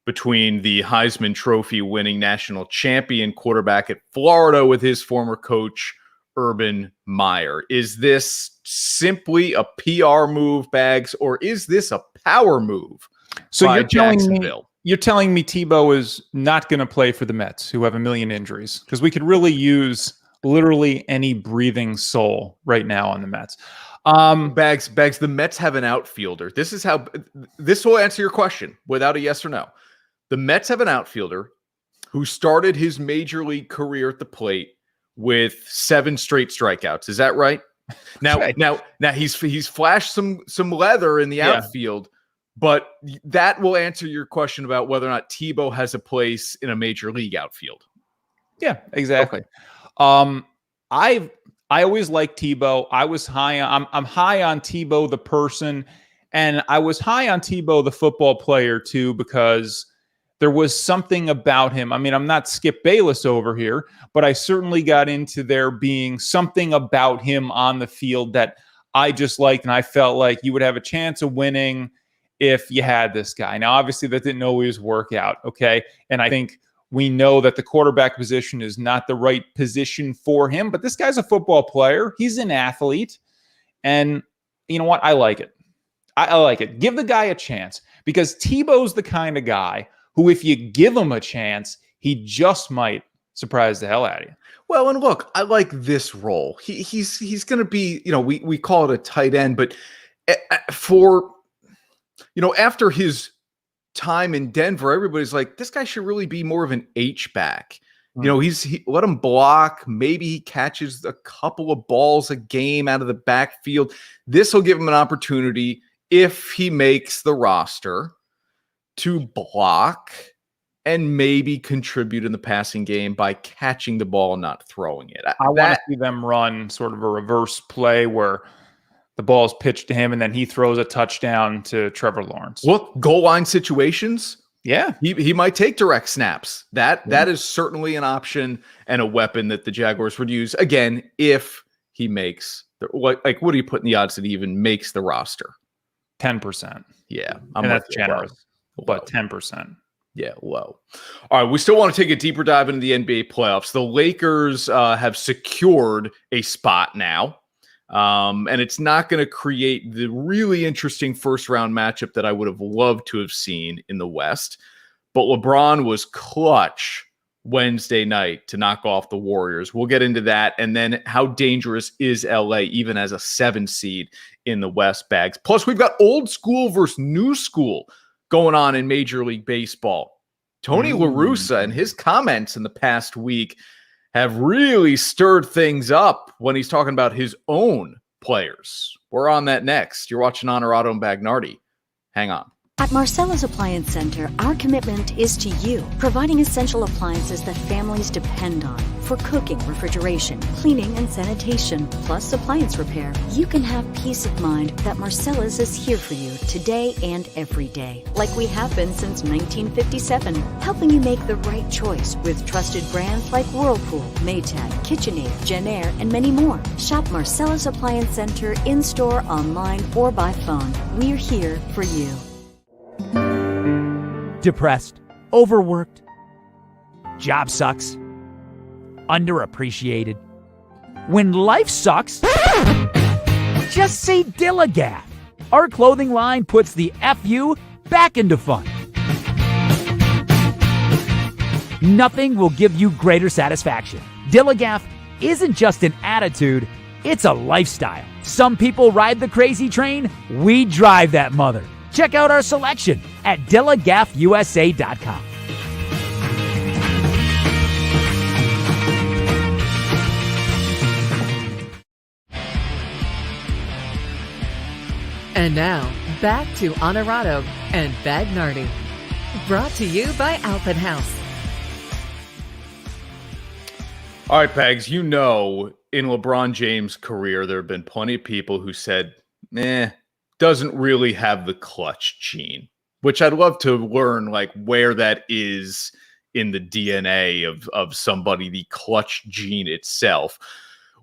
between the Heisman Trophy winning national champion quarterback at Florida with his former coach, Urban Meyer. Is this simply a PR move, Bags, or is this a power move by Jacksonville? You're telling me Tebow is not going to play for the Mets, who have a million injuries, because we could really use literally any breathing soul right now on the Mets. Bags, the Mets have an outfielder. This will answer your question without a yes or no. The Mets have an outfielder who started his major league career at the plate with 7 straight strikeouts. Is that right? Now, Right. now he's flashed some leather in the outfield. But that will answer your question about whether or not Tebow has a place in a major league outfield. Yeah, exactly. Okay. I always liked Tebow. I'm high on Tebow the person, and I was high on Tebow the football player too, because there was something about him. I mean, I'm not Skip Bayless over here, but I certainly got into there being something about him on the field that I just liked, and I felt like you would have a chance of winning if you had this guy. Now, obviously, that didn't always work out, okay? And I think we know that the quarterback position is not the right position for him, but this guy's a football player. He's an athlete. And you know what? I like it. I like it. Give the guy a chance, because Tebow's the kind of guy who, if you give him a chance, he just might surprise the hell out of you. Well, and look, I like this role. He's going to be, we call it a tight end, but for... after his time in Denver, everybody's like, this guy should really be more of an H-back. He let him block. Maybe he catches a couple of balls a game out of the backfield. This will give him an opportunity, if he makes the roster, to block and maybe contribute in the passing game by catching the ball and not throwing it. I want to see them run sort of a reverse play where the ball is pitched to him, and then he throws a touchdown to Trevor Lawrence. Look, goal line situations. Yeah. He might take direct snaps. That is certainly an option and a weapon that the Jaguars would use, again, if he makes what are you putting the odds that he even makes the roster? 10%. Yeah. And that's generous, but 10%. Yeah, low. All right, we still want to take a deeper dive into the NBA playoffs. The Lakers have secured a spot now. And it's not going to create the really interesting first-round matchup that I would have loved to have seen in the West. But LeBron was clutch Wednesday night to knock off the Warriors. We'll get into that. And then how dangerous is LA, even as a 7 seed in the West, Bags. Plus, we've got old school versus new school going on in Major League Baseball. Tony LaRussa and his comments in the past week have really stirred things up when he's talking about his own players. We're on that next. You're watching Onorato and Bagnardi. Hang on. At Marcella's Appliance Center, our commitment is to you, providing essential appliances that families depend on for cooking, refrigeration, cleaning, and sanitation, plus appliance repair. You can have peace of mind that Marcella's is here for you today and every day, like we have been since 1957, helping you make the right choice with trusted brands like Whirlpool, Maytag, KitchenAid, Genair, and many more. Shop Marcella's Appliance Center in-store, online, or by phone. We're here for you. Depressed, overworked, job sucks, underappreciated. When life sucks, just say Dillagaff. Our clothing line puts the FU back into fun. Nothing will give you greater satisfaction. Dillagaff isn't just an attitude, it's a lifestyle. Some people ride the crazy train, we drive that mother. Check out our selection at DillagaffUSA.com. And now, back to Onorato and Bagnardi. Brought to you by Alpin House. All right, Bags, in LeBron James' career, there have been plenty of people who said, doesn't really have the clutch gene, which I'd love to learn where that is in the DNA of somebody, the clutch gene itself.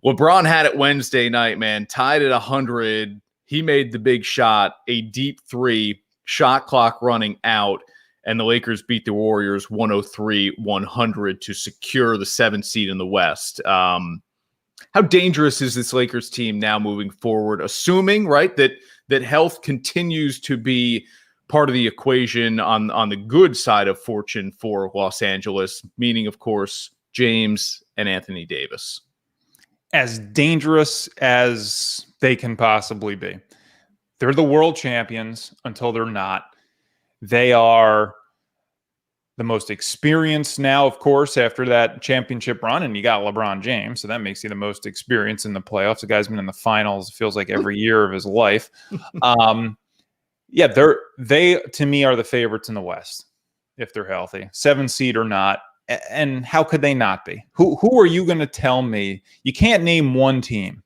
LeBron had it Wednesday night, man, tied at 100. He made the big shot, a deep three, shot clock running out, and the Lakers beat the Warriors 103-100 to secure the 7th seed in the West. How dangerous is this Lakers team now moving forward, assuming, right, that health continues to be part of the equation on the good side of fortune for Los Angeles, meaning, of course, James and Anthony Davis? As dangerous as they can possibly be. They're the world champions until they're not. They are the most experienced now, of course, after that championship run, and you got LeBron James, so that makes you the most experienced in the playoffs. The guy's been in the finals, it feels like every year of his life. Yeah, they to me are the favorites in the West if they're healthy, 7 seed or not. And how could they not be? Who are you going to tell me? You can't name one team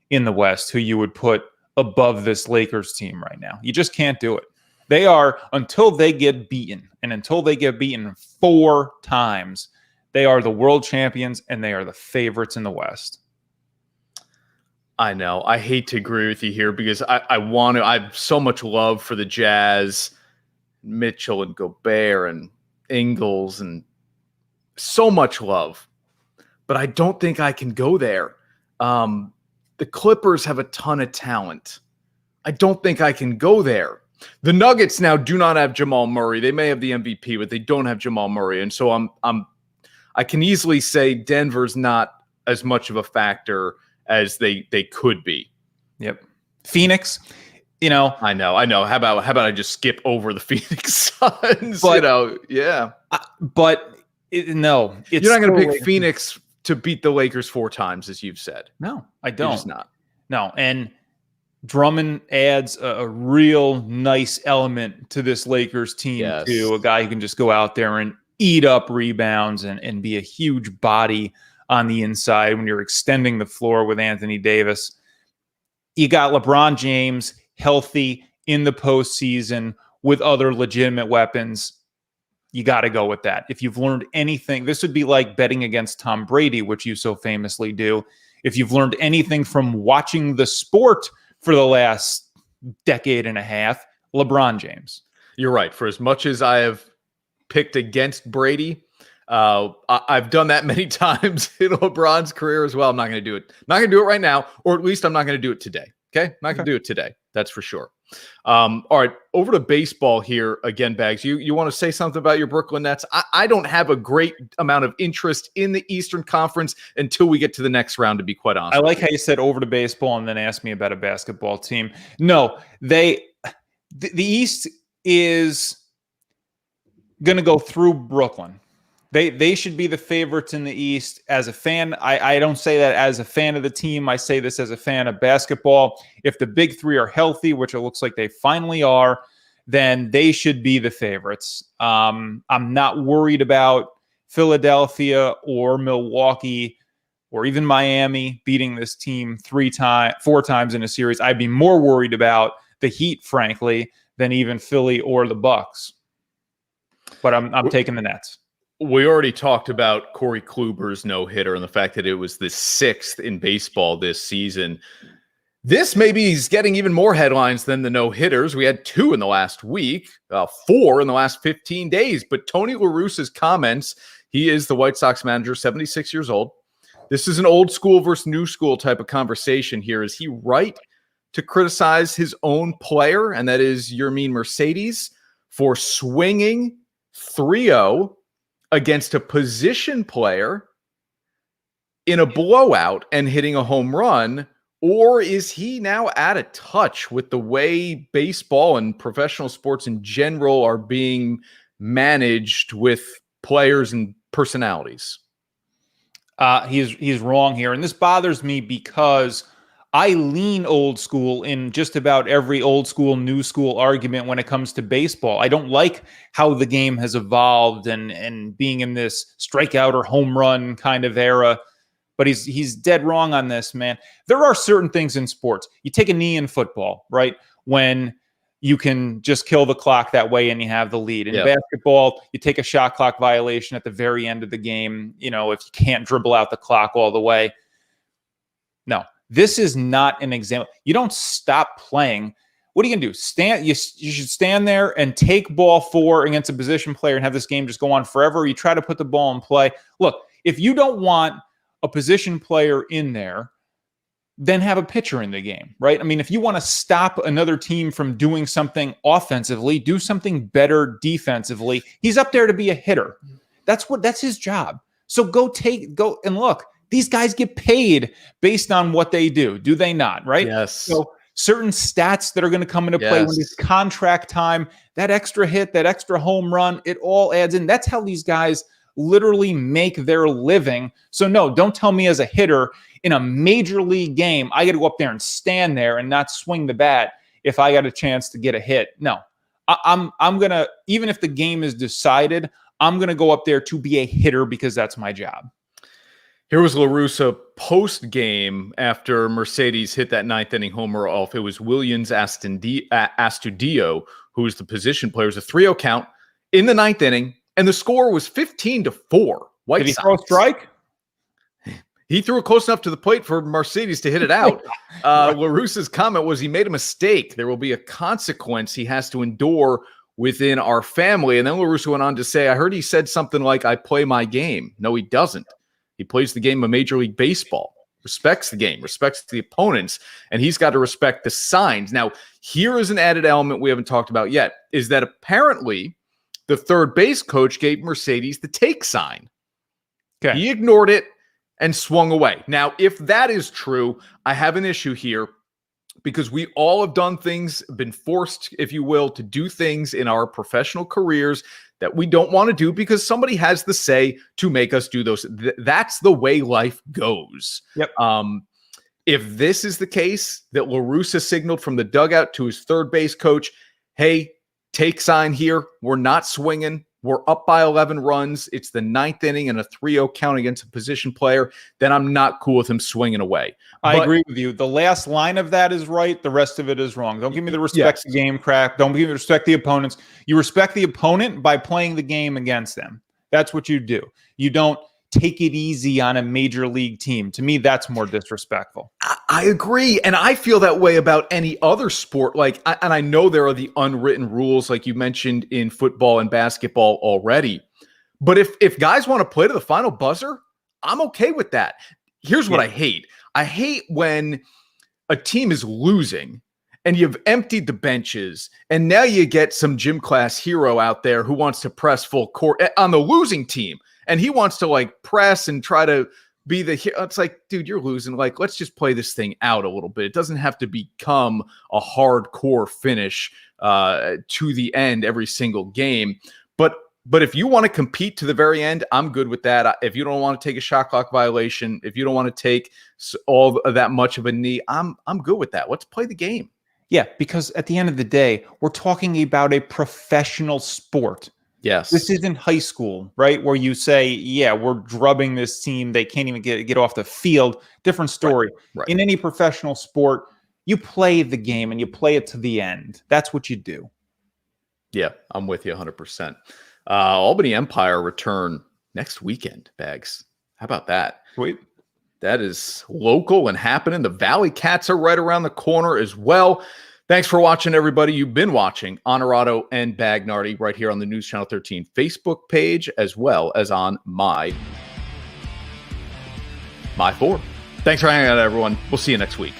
in the West who you would put above this Lakers team right now. You just can't do it. They are, until they get beaten, and until they get beaten 4 times, they are the world champions and they are the favorites in the West. I know. I hate to agree with you here because I have so much love for the Jazz, Mitchell and Gobert and Ingles, and so much love, but I don't think I can go there. The Clippers have a ton of talent. I don't think I can go there. The Nuggets now do not have Jamal Murray. They may have the MVP, but they don't have Jamal Murray. And so I can easily say Denver's not as much of a factor as they could be. Yep. Phoenix, I know. How about I just skip over the Phoenix Suns? But, yeah. No, it's you're not going to pick Phoenix to beat the Lakers 4 times, as you've said. No, I don't. It's not. No, and Drummond adds a real nice element to this Lakers team too. A guy who can just go out there and eat up rebounds and be a huge body on the inside when you're extending the floor with Anthony Davis. You got LeBron James healthy in the postseason with other legitimate weapons. You got to go with that. If you've learned anything, this would be like betting against Tom Brady, which you so famously do. If you've learned anything from watching the sport for the last decade and a half, LeBron James. You're right. For as much as I have picked against Brady, I've done that many times in LeBron's career as well. I'm not going to do it. Not going to do it right now, or at least I'm not going to do it today. Okay? Not going to do it today. That's for sure. All right, over to baseball here again, Bags. You want to say something about your Brooklyn Nets? I don't have a great amount of interest in the Eastern Conference until we get to the next round, to be quite honest. I like how you said over to baseball and then asked me about a basketball team. No, the East is going to go through Brooklyn. They should be the favorites in the East. As a fan, I don't say that as a fan of the team. I say this as a fan of basketball. If the big 3 are healthy, which it looks like they finally are, then they should be the favorites. I'm not worried about Philadelphia or Milwaukee or even Miami beating this team 4 times in a series. I'd be more worried about the Heat, frankly, than even Philly or the Bucks. But I'm taking the Nets. We already talked about Corey Kluber's no-hitter and the fact that it was the 6th in baseball this season. This maybe is getting even more headlines than the no-hitters. We had 2 in the last week, 4 in the last 15 days. But Tony LaRussa's comments, he is the White Sox manager, 76 years old. This is an old school versus new school type of conversation here. Is he right to criticize his own player, and that is Yermin Mercedes, for swinging 3-0 against a position player in a blowout and hitting a home run? Or is he now out of touch with the way baseball and professional sports in general are being managed with players and personalities? He's wrong here. And this bothers me because I lean old school in just about every old school, new school argument when it comes to baseball. I don't like how the game has evolved and being in this strikeout or home run kind of era. But he's dead wrong on this, man. There are certain things in sports. You take a knee in football, right? When you can just kill the clock that way and you have the lead. In basketball, you take a shot clock violation at the very end of the game, if you can't dribble out the clock all the way. No, this is not an example. You don't stop playing. What are you going to do? You should stand there and take ball 4 against a position player and have this game just go on forever. Or you try to put the ball in play. Look, if you don't want a position player in there, then have a pitcher in the game, right? I mean, if you want to stop another team from doing something offensively, do something better defensively. He's up there to be a hitter. That's his job. So go and look. These guys get paid based on what they do. Do they not, right? Yes. So certain stats that are going to come into play when it's contract time, that extra hit, that extra home run, it all adds in. That's how these guys literally make their living. So no, don't tell me as a hitter in a major league game, I got to go up there and stand there and not swing the bat if I got a chance to get a hit. No, I'm going to, even if the game is decided, I'm going to go up there to be a hitter because that's my job. Here was LaRussa post-game after Mercedes hit that 9th inning homer off. It was Williams Astudillo, who was the position player. It was a 3-0 count in the 9th inning, and the score was 15-4. Did he throw a strike? He threw it close enough to the plate for Mercedes to hit it out. LaRussa's comment was he made a mistake. There will be a consequence he has to endure within our family. And then LaRussa went on to say, I heard he said something like, I play my game. No, he doesn't. He plays the game of Major League Baseball, respects the game, respects the opponents, and he's got to respect the signs. Now, here is an added element we haven't talked about yet, is that apparently the third base coach gave Mercedes the take sign. Okay. He ignored it and swung away. Now, if that is true, I have an issue here because we all have done things, been forced, if you will, to do things in our professional careers that we don't want to do because somebody has the say to make us do those. That's the way life goes. Yep. If this is the case that LaRussa signaled from the dugout to his third base coach, hey, take sign here. We're not swinging. We're up by 11 runs. It's the 9th inning and a 3-0 count against a position player. Then I'm not cool with him swinging away. I agree with you. The last line of that is right. The rest of it is wrong. Don't give me the respect the game crap. Don't give me the respect the opponents. You respect the opponent by playing the game against them. That's what you do. You don't take it easy on a major league team. To me, that's more disrespectful. I agree. And I feel that way about any other sport. And I know there are the unwritten rules, like you mentioned in football and basketball already. But if guys want to play to the final buzzer, I'm okay with that. Here's what I hate. I hate when a team is losing and you've emptied the benches and now you get some gym class hero out there who wants to press full court on the losing team. And he wants to press and try to be the hero. It's like, dude, you're losing. Let's just play this thing out a little bit. It doesn't have to become a hardcore finish to the end every single game. But if you want to compete to the very end, I'm good with that. If you don't want to take a shot clock violation, if you don't want to take all of that much of a knee, I'm good with that. Let's play the game. Yeah, because at the end of the day, we're talking about a professional sport. Yes. This isn't high school, right? Where you say, yeah, we're drubbing this team. They can't even get off the field. Different story. Right. In any professional sport, you play the game and you play it to the end. That's what you do. Yeah, I'm with you 100%. Albany Empire return next weekend, Bags. How about that? Sweet. That is local and happening. The Valley Cats are right around the corner as well. Thanks for watching, everybody. You've been watching Onorato and Bagnardi right here on the News Channel 13 Facebook page, as well as on My 4. Thanks for hanging out, everyone. We'll see you next week.